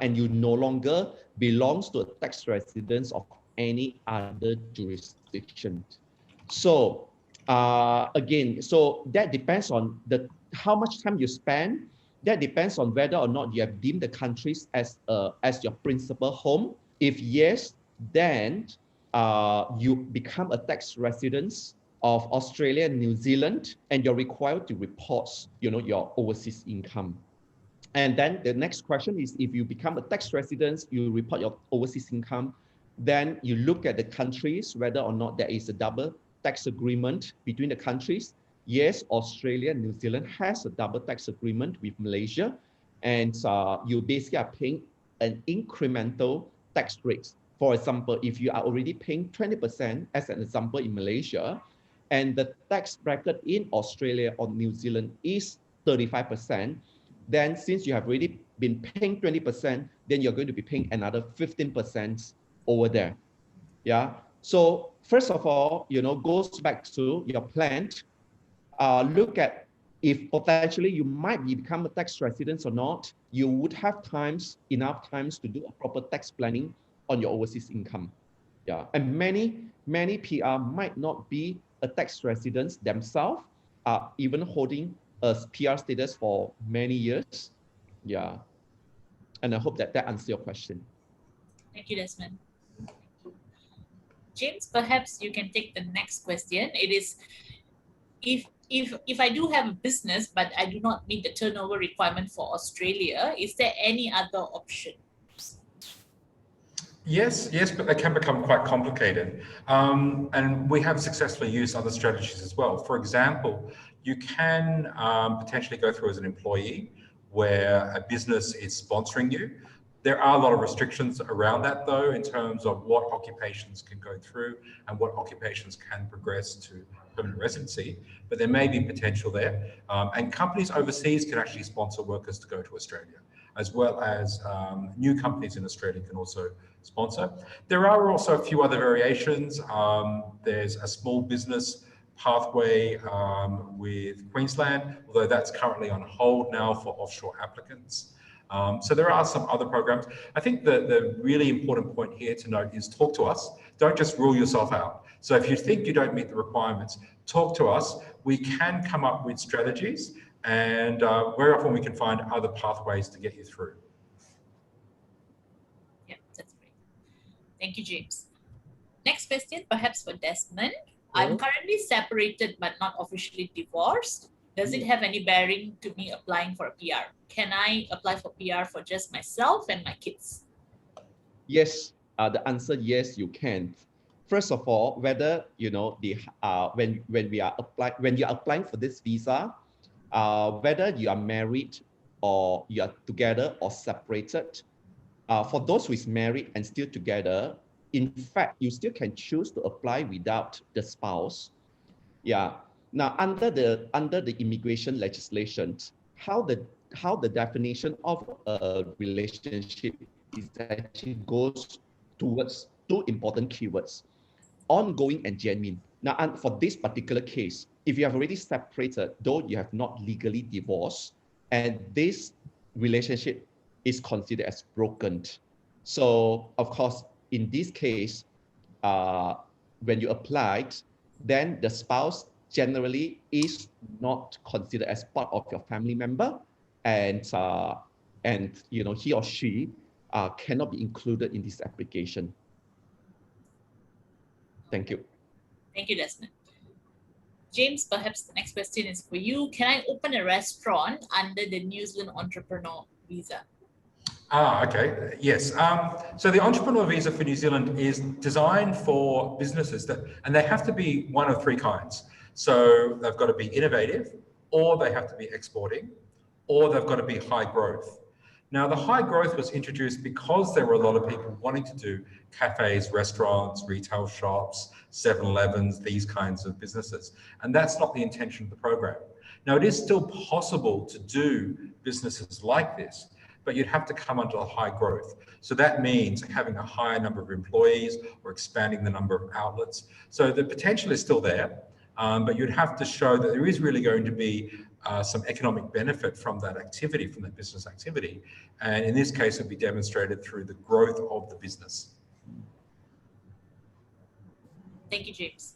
Speaker 3: and you no longer belongs to a tax residence of any other jurisdiction. So again, so that depends on how much time you spend. That depends on whether or not you have deemed the countries as your principal home. If yes, then you become a tax resident of Australia and New Zealand, and you're required to report, your overseas income. And then the next question is, if you become a tax resident, you report your overseas income, then you look at the countries, whether or not there is a double tax agreement between the countries. Yes, Australia and New Zealand has a double tax agreement with Malaysia, and you basically are paying an incremental tax rates. For example, if you are already paying 20%, as an example in Malaysia, and the tax bracket in Australia or New Zealand is 35%, then since you have already been paying 20%, then you're going to be paying another 15% over there. Yeah. So first of all, goes back to your plan. Look at if potentially you might become a tax resident or not, you would have enough times to do a proper tax planning on your overseas income. Yeah, and many PR might not be a tax resident themselves, even holding a PR status for many years. Yeah, and I hope that answers your question.
Speaker 1: Thank you, Desmond. James, perhaps you can take the next question. It is, if I do have a business, but I do not meet the turnover requirement for Australia, is there any other option?
Speaker 2: Yes, but they can become quite complicated. And we have successfully used other strategies as well. For example, you can potentially go through as an employee where a business is sponsoring you. There are a lot of restrictions around that, though, in terms of what occupations can go through and what occupations can progress to permanent residency, but there may be potential there. And companies overseas can actually sponsor workers to go to Australia, as well as new companies in Australia can also sponsor. There are also a few other variations. There's a small business pathway with Queensland, although that's currently on hold now for offshore applicants. So there are some other programs. I think the really important point here to note is talk to us. Don't just rule yourself out. So if you think you don't meet the requirements, talk to us. We can come up with strategies, and very often we can find other pathways to get you through.
Speaker 1: Yeah, that's great. Thank you, James. Next question, perhaps for Desmond. I'm currently separated but not officially divorced. Does it have any bearing to me applying for a PR? Can I apply for PR for just myself and my kids?
Speaker 3: Yes, the answer yes, you can. First of all, whether when you're applying for this visa, whether you are married or you are together or separated, for those who is married and still together, in fact, you still can choose to apply without the spouse. Yeah. Now, under the immigration legislation, how the definition of a relationship is actually goes towards two important keywords: ongoing and genuine. Now, and for this particular case, if you have already separated, though you have not legally divorced, and this relationship is considered as broken. So, of course, in this case, when you applied, then the spouse generally is not considered as part of your family member, and he or she cannot be included in this application. Thank you.
Speaker 1: Thank you, Desmond. James, perhaps the next question is for you. Can I open a restaurant under the New Zealand entrepreneur visa?
Speaker 2: Okay. Yes. So the entrepreneur visa for New Zealand is designed for businesses and they have to be one of three kinds. So they've got to be innovative, or they have to be exporting, or they've got to be high growth. Now, the high growth was introduced because there were a lot of people wanting to do cafes, restaurants, retail shops, 7-Elevens, these kinds of businesses. And that's not the intention of the program. Now, it is still possible to do businesses like this, but you'd have to come under the high growth. So that means having a higher number of employees or expanding the number of outlets. So the potential is still there, but you'd have to show that there is really going to be some economic benefit from that activity, from that business activity. And in this case, it'd be demonstrated through the growth of the business.
Speaker 1: Thank you, James.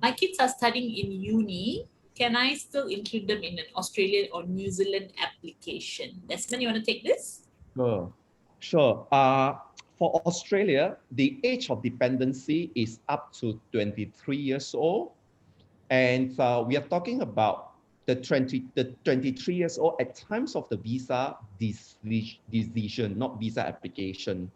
Speaker 1: My kids are studying in uni. Can I still include them in an Australian or New Zealand application? Desmond, you want to take this?
Speaker 3: Sure. For Australia, the age of dependency is up to 23 years old. And we are talking about the 23 years old at times of the visa decision, not visa application.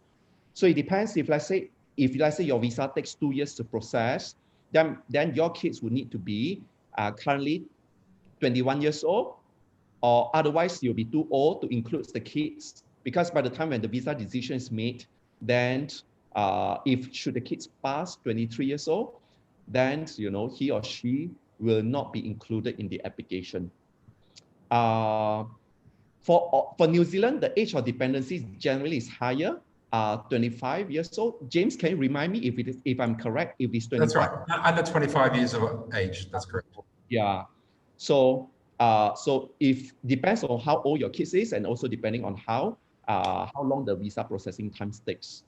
Speaker 3: So it depends. If let's say your visa takes 2 years to process, then your kids would need to be currently 21 years old, or otherwise you'll be too old to include the kids because by the time when the visa decision is made, then if should the kids pass 23 years old, then he or she will not be included in the application. For New Zealand, the age of dependency generally is higher, 25 years old. James, can you remind me if I'm correct, if it's 25?
Speaker 2: That's right, under 25 years of age, that's correct.
Speaker 3: Yeah, so if depends on how old your kids is, and also depending on how long the visa processing time takes,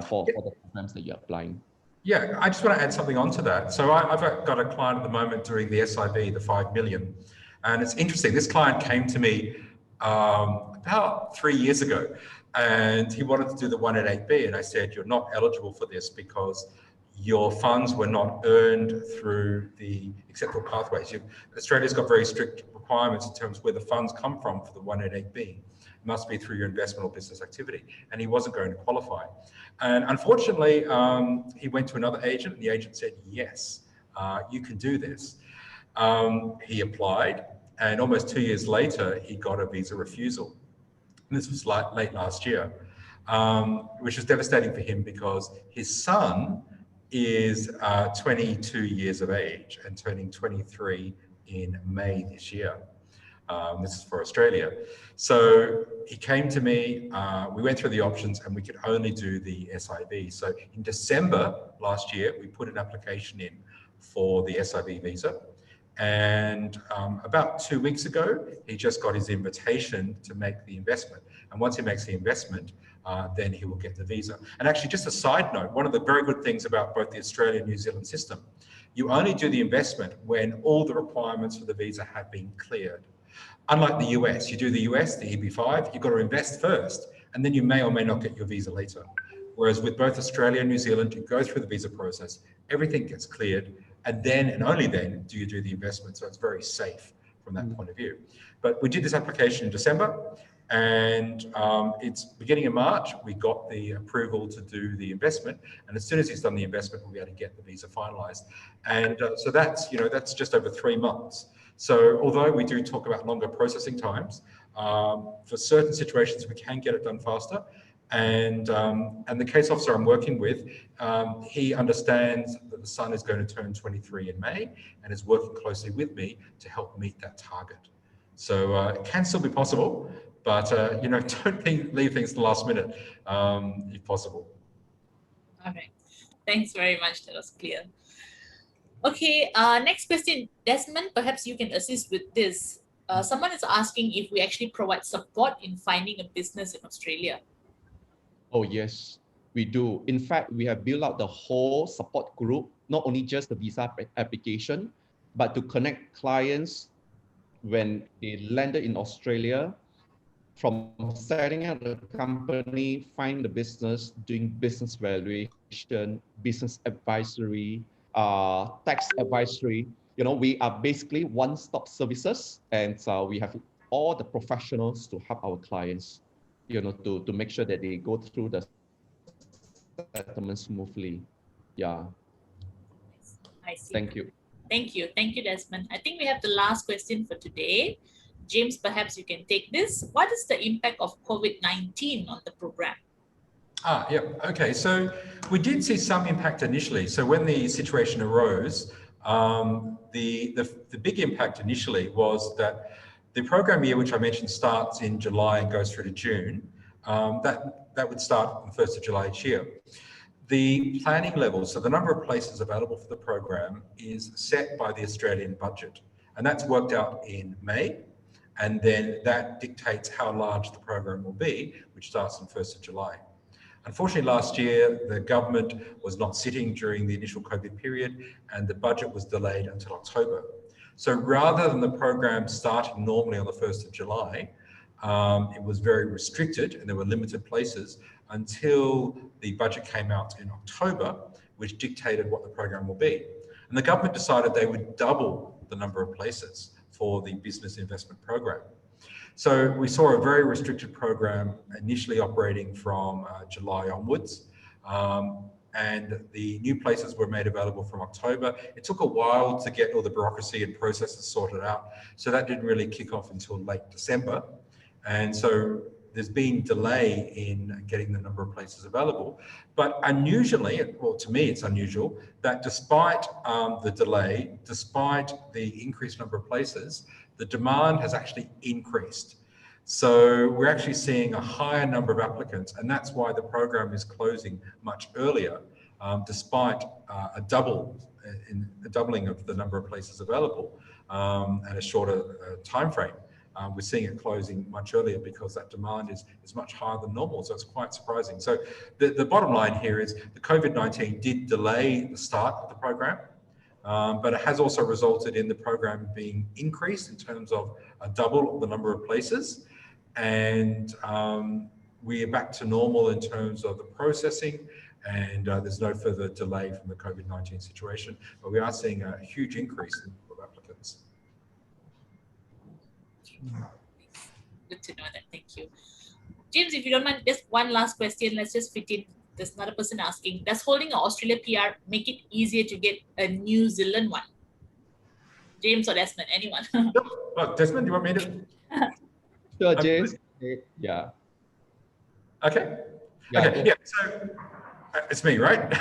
Speaker 3: for the programs that you're applying.
Speaker 2: Yeah, I just want to add something onto that. So I've got a client at the moment doing the SIV, the 5 million. And it's interesting, this client came to me about 3 years ago, and he wanted to do the 188B. And I said, you're not eligible for this because your funds were not earned through the acceptable pathways. Australia's got very strict requirements in terms of where the funds come from for the 188B. It must be through your investment or business activity. And he wasn't going to qualify. And unfortunately, he went to another agent, and the agent said, yes, you can do this. He applied, and almost 2 years later, he got a visa refusal. And this was late last year, which was devastating for him because his son is 22 years of age and turning 23 in May this year. This is for Australia. So he came to me, we went through the options, and we could only do the SIV. So in December last year, we put an application in for the SIV visa. And about 2 weeks ago, he just got his invitation to make the investment. And once he makes the investment, then he will get the visa. And actually, just a side note, one of the very good things about both the Australia and New Zealand system, you only do the investment when all the requirements for the visa have been cleared. Unlike the US, you do the US, the EB5, you've got to invest first, and then you may or may not get your visa later. Whereas with both Australia and New Zealand, you go through the visa process, everything gets cleared, and then and only then do you do the investment. So it's very safe from that point of view. But we did this application in December, and it's beginning of March, we got the approval to do the investment. And as soon as he's done the investment, we'll be able to get the visa finalized. And so that's, that's just over 3 months. So although we do talk about longer processing times, for certain situations, we can get it done faster. And the case officer I'm working with, he understands that the son is going to turn 23 in May and is working closely with me to help meet that target. So it can still be possible, but don't leave things to the last minute if possible.
Speaker 1: All right. Thanks very much. That was clear. Okay, next question. Desmond, perhaps you can assist with this. Someone is asking if we actually provide support in finding a business in Australia.
Speaker 3: Oh, yes, we do. In fact, we have built out the whole support group, not only just the visa application, but to connect clients when they landed in Australia, from setting up the company, find the business, doing business valuation, business advisory, tax advisory. We are basically one-stop services, and we have all the professionals to help our clients, to make sure that they go through the settlement smoothly. Yeah.
Speaker 1: I see.
Speaker 3: Thank you.
Speaker 1: Thank you. Thank you, Desmond. I think we have the last question for today. James, perhaps you can take this. What is the impact of COVID-19 on the program?
Speaker 2: Yeah, okay. So we did see some impact initially. So when the situation arose, the big impact initially was that the program year, which I mentioned, starts in July and goes through to June. That would start on the 1st of July each year. The planning level, so the number of places available for the program, is set by the Australian budget. And that's worked out in May. And then that dictates how large the program will be, which starts on 1st of July. Unfortunately, last year, the government was not sitting during the initial COVID period, and the budget was delayed until October. So rather than the program starting normally on the 1st of July, it was very restricted and there were limited places until the budget came out in October, which dictated what the program will be. And the government decided they would double the number of places for the business investment program. So we saw a very restricted program initially operating from July onwards. And the new places were made available from October. It took a while to get all the bureaucracy and processes sorted out. So that didn't really kick off until late December. And so there's been delay in getting the number of places available. But unusually, well, to me, it's unusual that despite the delay, despite the increased number of places, the demand has actually increased. So we're actually seeing a higher number of applicants, and that's why the program is closing much earlier, despite a doubling of the number of places available and a shorter time frame. We're seeing it closing much earlier because that demand is much higher than normal. So it's quite surprising. So the bottom line here is the COVID-19 did delay the start of the program, but it has also resulted in the program being increased in terms of a double of the number of places. And we are back to normal in terms of the processing, and there's no further delay from the COVID-19 situation, but we are seeing a huge increase in the number of applicants.
Speaker 1: Good to know that. Thank you. James, if you don't mind, just one last question. Let's just fit in. There's another person asking, does holding an Australia PR make it easier to get a New Zealand one? James or Desmond, anyone?
Speaker 2: Oh, Desmond, do you want me to?
Speaker 3: Sure, James. Yeah.
Speaker 2: Okay.
Speaker 3: Yeah.
Speaker 2: Okay. Yeah. So it's me, right?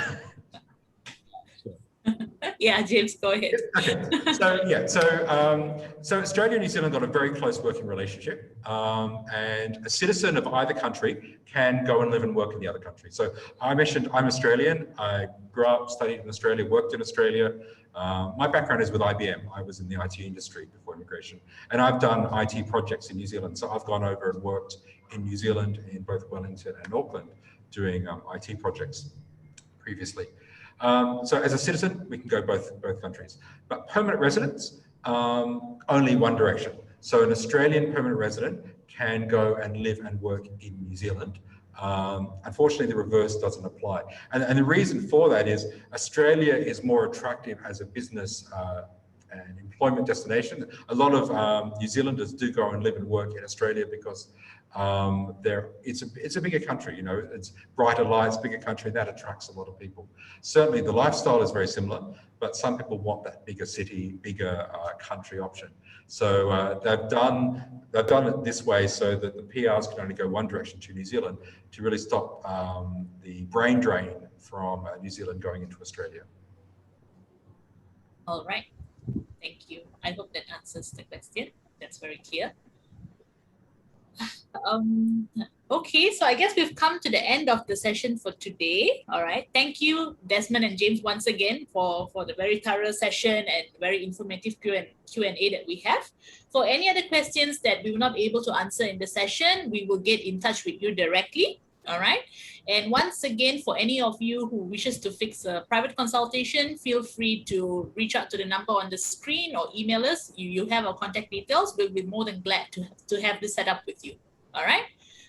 Speaker 1: Yeah, James, go ahead.
Speaker 2: Okay. So yeah. So Australia and New Zealand got a very close working relationship, and a citizen of either country can go and live and work in the other country. So I mentioned I'm Australian. I grew up, studied in Australia, worked in Australia. My background is with IBM. I was in the IT industry before immigration, and I've done IT projects in New Zealand. So I've gone over and worked in New Zealand, in both Wellington and Auckland, doing IT projects previously. So as a citizen, we can go both countries. But permanent residents, only one direction. So an Australian permanent resident can go and live and work in New Zealand. Unfortunately, the reverse doesn't apply. And the reason for that is Australia is more attractive as a business and employment destination. A lot of New Zealanders do go and live and work in Australia because it's a bigger country, you know, it's brighter lights, bigger country, that attracts a lot of people. Certainly the lifestyle is very similar, but some people want that bigger city, bigger country option. So they've done it this way so that the PRs can only go one direction to New Zealand to really stop the brain drain from New Zealand going into Australia.
Speaker 1: All right. Thank you. I hope that answers the question. That's very clear. Okay, so I guess we've come to the end of the session for today. All right. Thank you, Desmond and James, once again for the very thorough session and very informative Q&A that we have. For any other questions that we were not able to answer in the session, we will get in touch with you directly. All right. And once again, for any of you who wishes to fix a private consultation, feel free to reach out to the number on the screen or email us. You have our contact details. We'll be more than glad to have this set up with you. All right.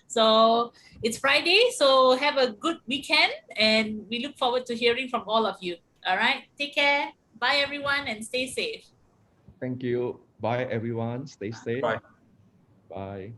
Speaker 1: So it's Friday, so have a good weekend and we look forward to hearing from all of you. All right. Take care. Bye, everyone, and stay safe.
Speaker 3: Thank you. Bye, everyone. Stay safe.
Speaker 2: Bye.
Speaker 3: Bye.